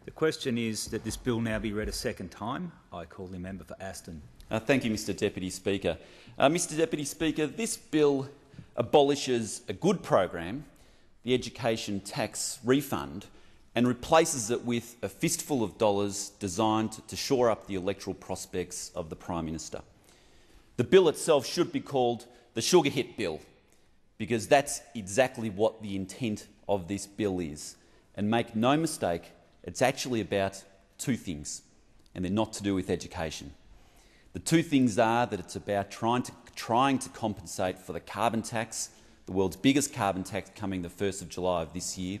The question is that this bill now be read a second time. I call the member for Aston. Thank you, Mr Deputy Speaker. Mr Deputy Speaker, this bill abolishes a good program, the education tax refund, and replaces it with a fistful of dollars designed to shore up the electoral prospects of the Prime Minister. The bill itself should be called the Sugar Hit Bill, because that's exactly what the intent of this bill is. And make no mistake, it's actually about two things, and they're not to do with education. The two things are that it's about trying to compensate for the carbon tax, the world's biggest carbon tax coming the 1st of July of this year,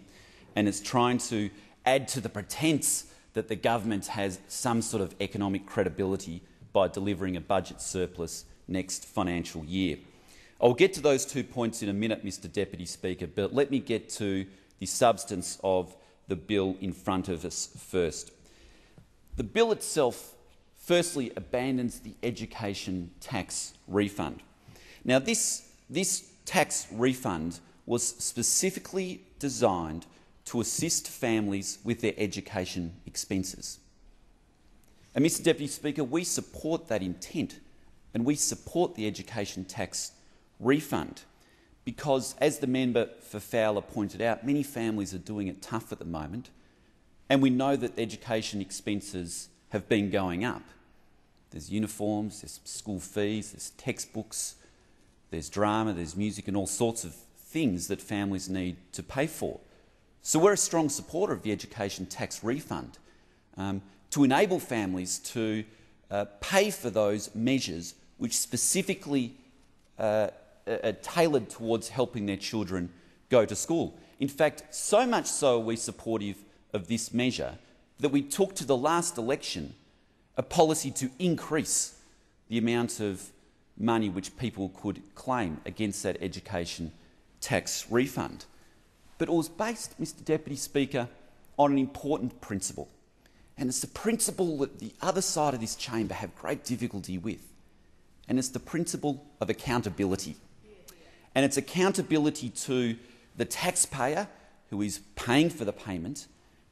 and it's trying to add to the pretence that the government has some sort of economic credibility by delivering a budget surplus next financial year. I'll get to those 2 points in a minute, Mr Deputy Speaker, but let me get to the substance of the bill in front of us first. The bill itself firstly abandons the education tax refund. Now this tax refund was specifically designed to assist families with their education expenses. And Mr Deputy Speaker, we support that intent and we support the education tax refund because, as the member for Fowler pointed out, many families are doing it tough at the moment, and we know that education expenses have been going up. There's uniforms, there's school fees, there's textbooks, there's drama, there's music and all sorts of things that families need to pay for. So we're a strong supporter of the education tax refund to enable families to pay for those measures which specifically are tailored towards helping their children go to school. In fact, so much so are we supportive of this measure that we took to the last election a policy to increase the amount of money which people could claim against that education tax refund. But it was based, Mr Deputy Speaker, on an important principle. And it's the principle that the other side of this chamber have great difficulty with. And it's the principle of accountability. And it's accountability to the taxpayer who is paying for the payment,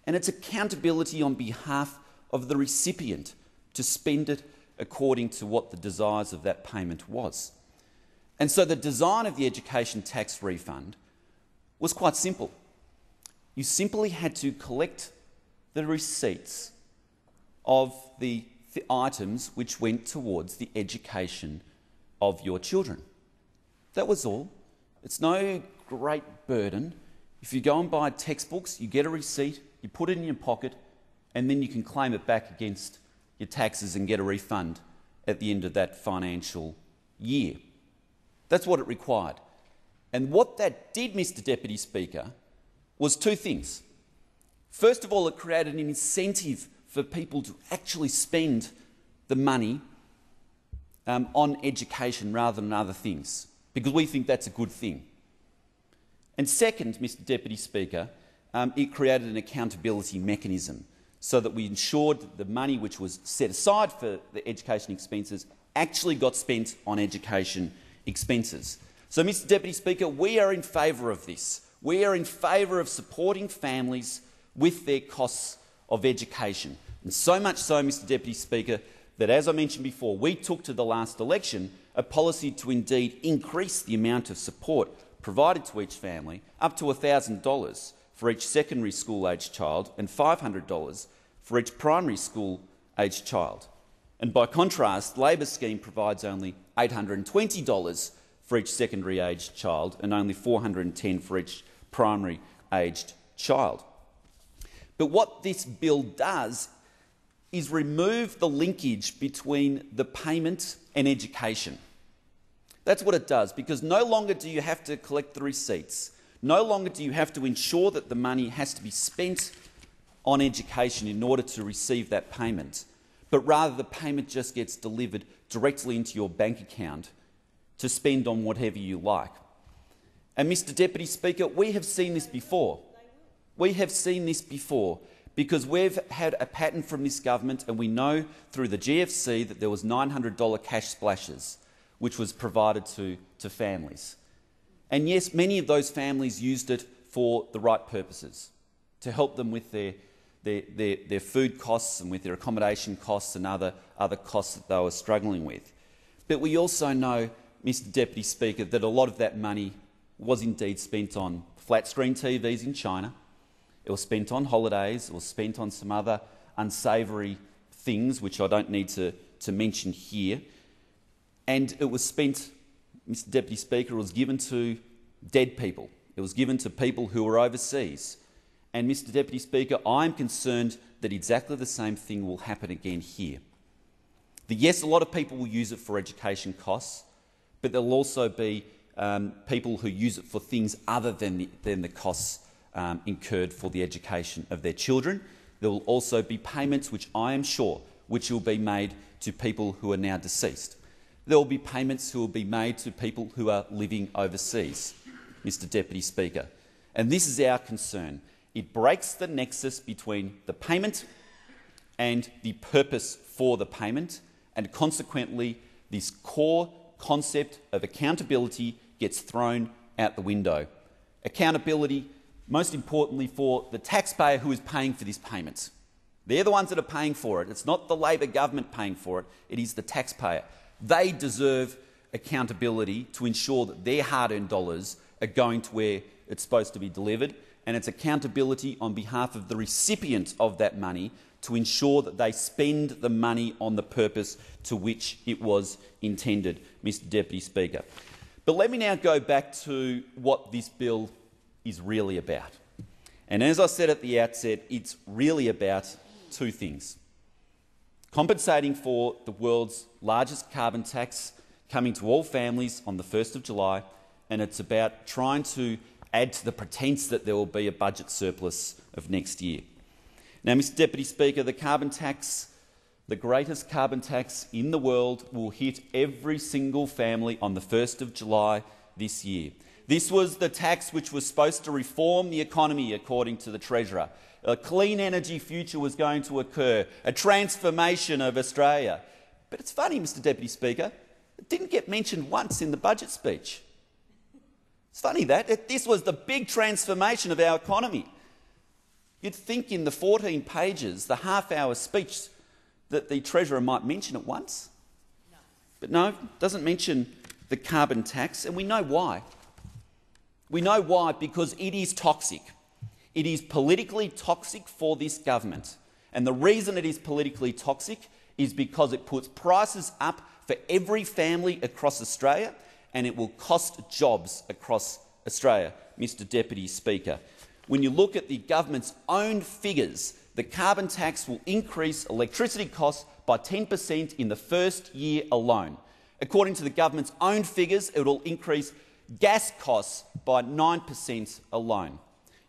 and it's accountability on behalf of the recipient to spend it according to what the desires of that payment was. And so the design of the education tax refund was quite simple. You simply had to collect the receipts of the items which went towards the education of your children. That was all. It's no great burden. If you go and buy textbooks, you get a receipt, you put it in your pocket, and then you can claim it back against your taxes and get a refund at the end of that financial year. That's what it required. And what that did, Mr Deputy Speaker, was two things. First of all, it created an incentive for people to actually spend the money on education rather than other things, because we think that's a good thing. And second, Mr Deputy Speaker, it created an accountability mechanism so that we ensured that the money which was set aside for the education expenses actually got spent on education expenses. So, Mr Deputy Speaker, we are in favour of this. We are in favour of supporting families with their costs of education. And so much so, Mr Deputy Speaker, that, as I mentioned before, we took to the last election a policy to indeed increase the amount of support provided to each family up to $1,000 for each secondary school-aged child and $500 for each primary school-aged child. And by contrast, the Labor scheme provides only $820 for each secondary-aged child and only $410 for each primary-aged child. But what this bill does is remove the linkage between the payment and education. That's what it does, because no longer do you have to collect the receipts, no longer do you have to ensure that the money has to be spent on education in order to receive that payment, but rather the payment just gets delivered directly into your bank account to spend on whatever you like. And Mr Deputy Speaker, we have seen this before. We have seen this before because we've had a pattern from this government, and we know through the GFC that there was $900 cash splashes which was provided to families. And yes, many of those families used it for the right purposes, to help them with their their food costs and with their accommodation costs and other costs that they were struggling with. But we also know, Mr Deputy Speaker, that a lot of that money was indeed spent on flat-screen TVs in China. It was spent on holidays. It was spent on some other unsavoury things, which I don't need to mention here. And it was spent, Mr Deputy Speaker, it was given to dead people. It was given to people who were overseas. And, Mr Deputy Speaker, I'm concerned that exactly the same thing will happen again here. Yes, a lot of people will use it for education costs, but there will also be people who use it for things other than the costs incurred for the education of their children. There will also be payments, which I am sure, which will be made to people who are now deceased. There will be payments who will be made to people who are living overseas, Mr Deputy Speaker. And this is our concern. It breaks the nexus between the payment and the purpose for the payment, and consequently this core concept of accountability gets thrown out the window. Accountability, most importantly, for the taxpayer who is paying for this payment. They're the ones that are paying for it. It's not the Labor government paying for it, it is the taxpayer. They deserve accountability to ensure that their hard-earned dollars are going to where it's supposed to be delivered, and it's accountability on behalf of the recipient of that money to ensure that they spend the money on the purpose to which it was intended, Mr Deputy Speaker. But let me now go back to what this bill is really about. And as I said at the outset, it's really about two things. Compensating for the world's largest carbon tax coming to all families on the 1st of July, and it's about trying to add to the pretence that there will be a budget surplus of next year. Now, Mr Deputy Speaker, the carbon tax, the greatest carbon tax in the world, will hit every single family on the 1st of July this year. This was the tax which was supposed to reform the economy, according to the Treasurer. A clean energy future was going to occur, a transformation of Australia. But it's funny, Mr Deputy Speaker, it didn't get mentioned once in the budget speech. It's funny that. This was the big transformation of our economy. You'd think in the 14 pages, the half-hour speech, that the Treasurer might mention it once. No. But no, it doesn't mention the carbon tax, and we know why. We know why, because it is toxic. It is politically toxic for this government. And the reason it is politically toxic is because it puts prices up for every family across Australia, and it will cost jobs across Australia, Mr Deputy Speaker. When you look at the government's own figures, the carbon tax will increase electricity costs by 10% in the first year alone. According to the government's own figures, it will increase gas costs by 9% alone.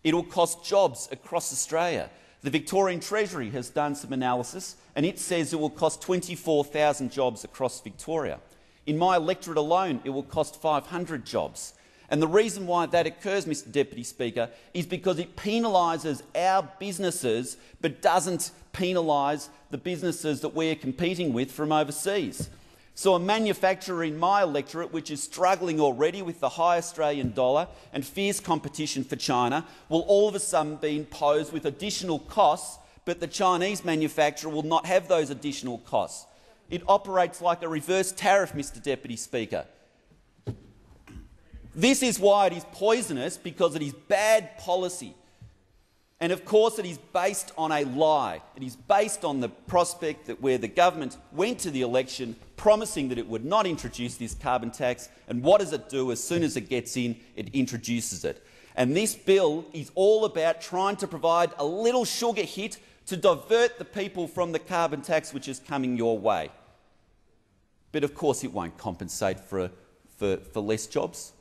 It will cost jobs across Australia. The Victorian Treasury has done some analysis, and it says it will cost 24,000 jobs across Victoria. In my electorate alone, it will cost 500 jobs. And the reason why that occurs, Mr Deputy Speaker, is because it penalises our businesses but doesn't penalise the businesses that we're competing with from overseas. So a manufacturer in my electorate, which is struggling already with the high Australian dollar and fierce competition for China, will all of a sudden be imposed with additional costs, but the Chinese manufacturer will not have those additional costs. It operates like a reverse tariff, Mr Deputy Speaker. This is why it is poisonous, because it is bad policy. And of course it is based on a lie. It is based on the prospect that where the government went to the election promising that it would not introduce this carbon tax, and what does it do? As soon as it gets in, it introduces it. And this bill is all about trying to provide a little sugar hit to divert the people from the carbon tax which is coming your way. But of course it won't compensate for less jobs.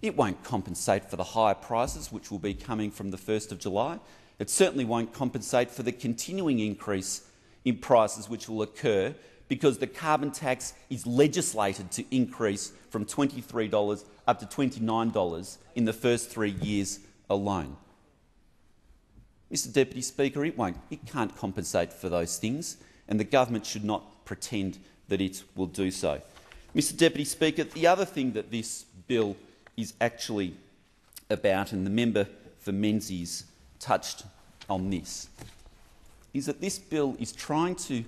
It won't compensate for the higher prices which will be coming from the 1st of July. It certainly won't compensate for the continuing increase in prices which will occur, because the carbon tax is legislated to increase from $23 up to $29 in the first 3 years alone. Mr Deputy Speaker, it can't compensate for those things, and the government should not pretend that it will do so. Mr Deputy Speaker, the other thing that this bill is actually about, and the member for Menzies touched on this, is that this bill is trying to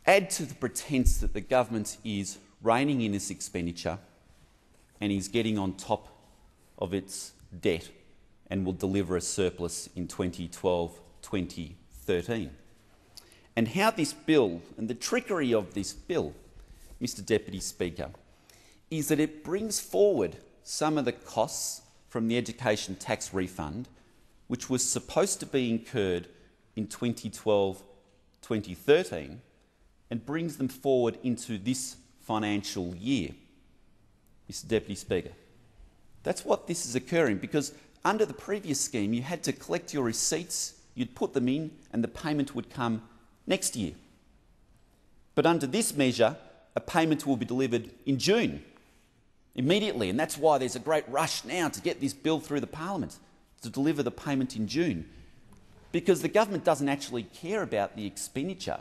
add to the pretence that the government is reining in its expenditure and is getting on top of its debt and will deliver a surplus in 2012-2013. And how this bill, and the trickery of this bill, Mr Deputy Speaker, is that it brings forward some of the costs from the education tax refund, which was supposed to be incurred in 2012-2013, and brings them forward into this financial year. Mr Deputy Speaker, that's what this is occurring, because under the previous scheme you had to collect your receipts, you'd put them in, and the payment would come next year. But under this measure, a payment will be delivered in June, immediately, and that's why there's a great rush now to get this bill through the Parliament, to deliver the payment in June. Because the government doesn't actually care about the expenditure,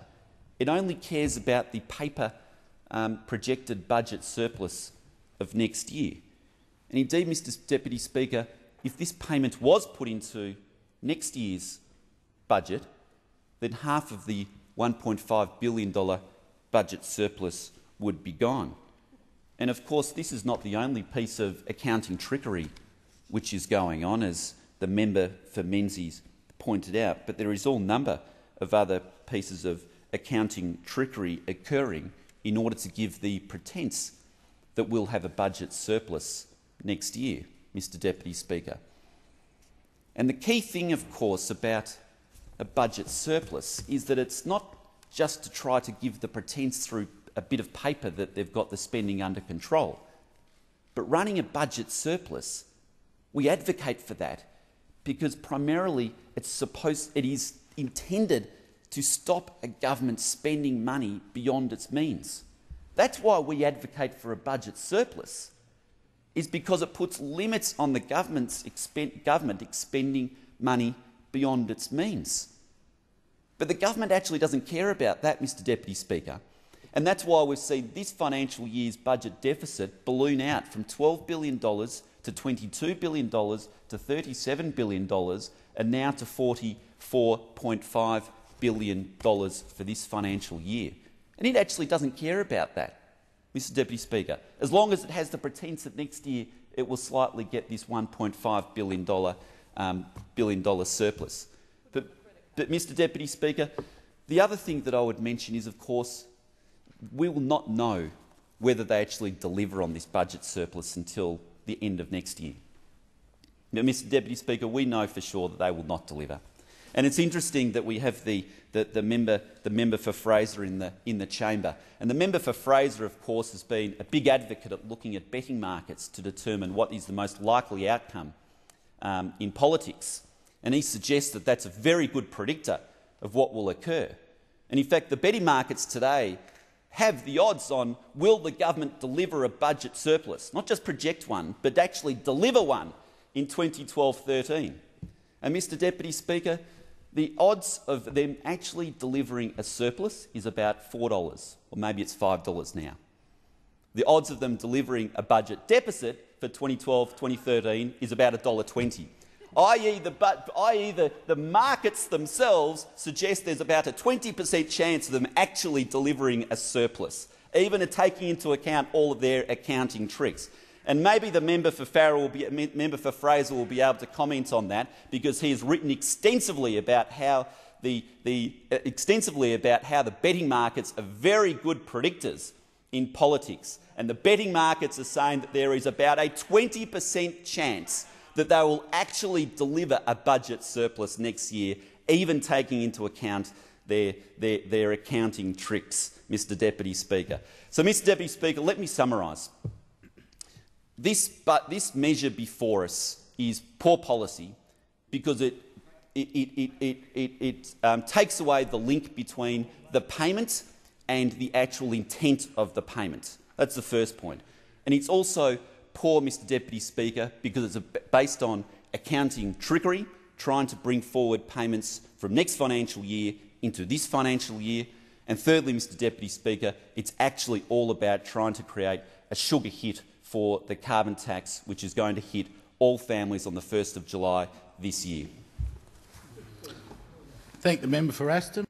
it only cares about the paper projected budget surplus of next year. And indeed, Mr Deputy Speaker, if this payment was put into next year's budget, then half of the $1.5 billion budget surplus would be gone. And of course, this is not the only piece of accounting trickery which is going on, as the member for Menzies pointed out, but there is all number of other pieces of accounting trickery occurring in order to give the pretence that we'll have a budget surplus next year, Mr Deputy Speaker. And the key thing, of course, about a budget surplus is that it's not just to try to give the pretence through a bit of paper that they've got the spending under control. But running a budget surplus, we advocate for that because primarily it is intended to stop a government spending money beyond its means. That's why we advocate for a budget surplus, is because it puts limits on the government expending money beyond its means. But the government actually doesn't care about that, Mr Deputy Speaker, and that's why we've seen this financial year's budget deficit balloon out from $12 billion to $22 billion to $37 billion and now to $44.5 billion for this financial year. And it actually doesn't care about that, Mr Deputy Speaker, as long as it has the pretence that next year it will slightly get this $1.5 billion surplus. But Mr Deputy Speaker, the other thing that I would mention is, of course, we will not know whether they actually deliver on this budget surplus until the end of next year. Now, Mr Deputy Speaker, we know for sure that they will not deliver. And it's interesting that we have the member for Fraser in the chamber. And the member for Fraser, of course, has been a big advocate at looking at betting markets to determine what is the most likely outcome in politics. And he suggests that that's a very good predictor of what will occur. And in fact, the betting markets today have the odds on will the government deliver a budget surplus, not just project one, but actually deliver one in 2012-13. And Mr Deputy Speaker, the odds of them actually delivering a surplus is about $4, or maybe it's $5 now. The odds of them delivering a budget deficit for 2012-2013 is about $1.20. i.e. the markets themselves suggest there's about a 20% chance of them actually delivering a surplus, even taking into account all of their accounting tricks. And maybe the member for Fraser will be able to comment on that, because he has written extensively about how the betting markets are very good predictors in politics. And the betting markets are saying that there is about a 20% chance that they will actually deliver a budget surplus next year, even taking into account their accounting tricks, Mr Deputy Speaker. So, Mr Deputy Speaker, let me summarise. This measure before us is poor policy because it takes away the link between the payment and the actual intent of the payment. That's the first point. And it's also poor, Mr Deputy Speaker, because it's based on accounting trickery, trying to bring forward payments from next financial year into this financial year. And thirdly, Mr Deputy Speaker, it's actually all about trying to create a sugar hit for the carbon tax, which is going to hit all families on the 1st of July this year. Thank the member for Aston.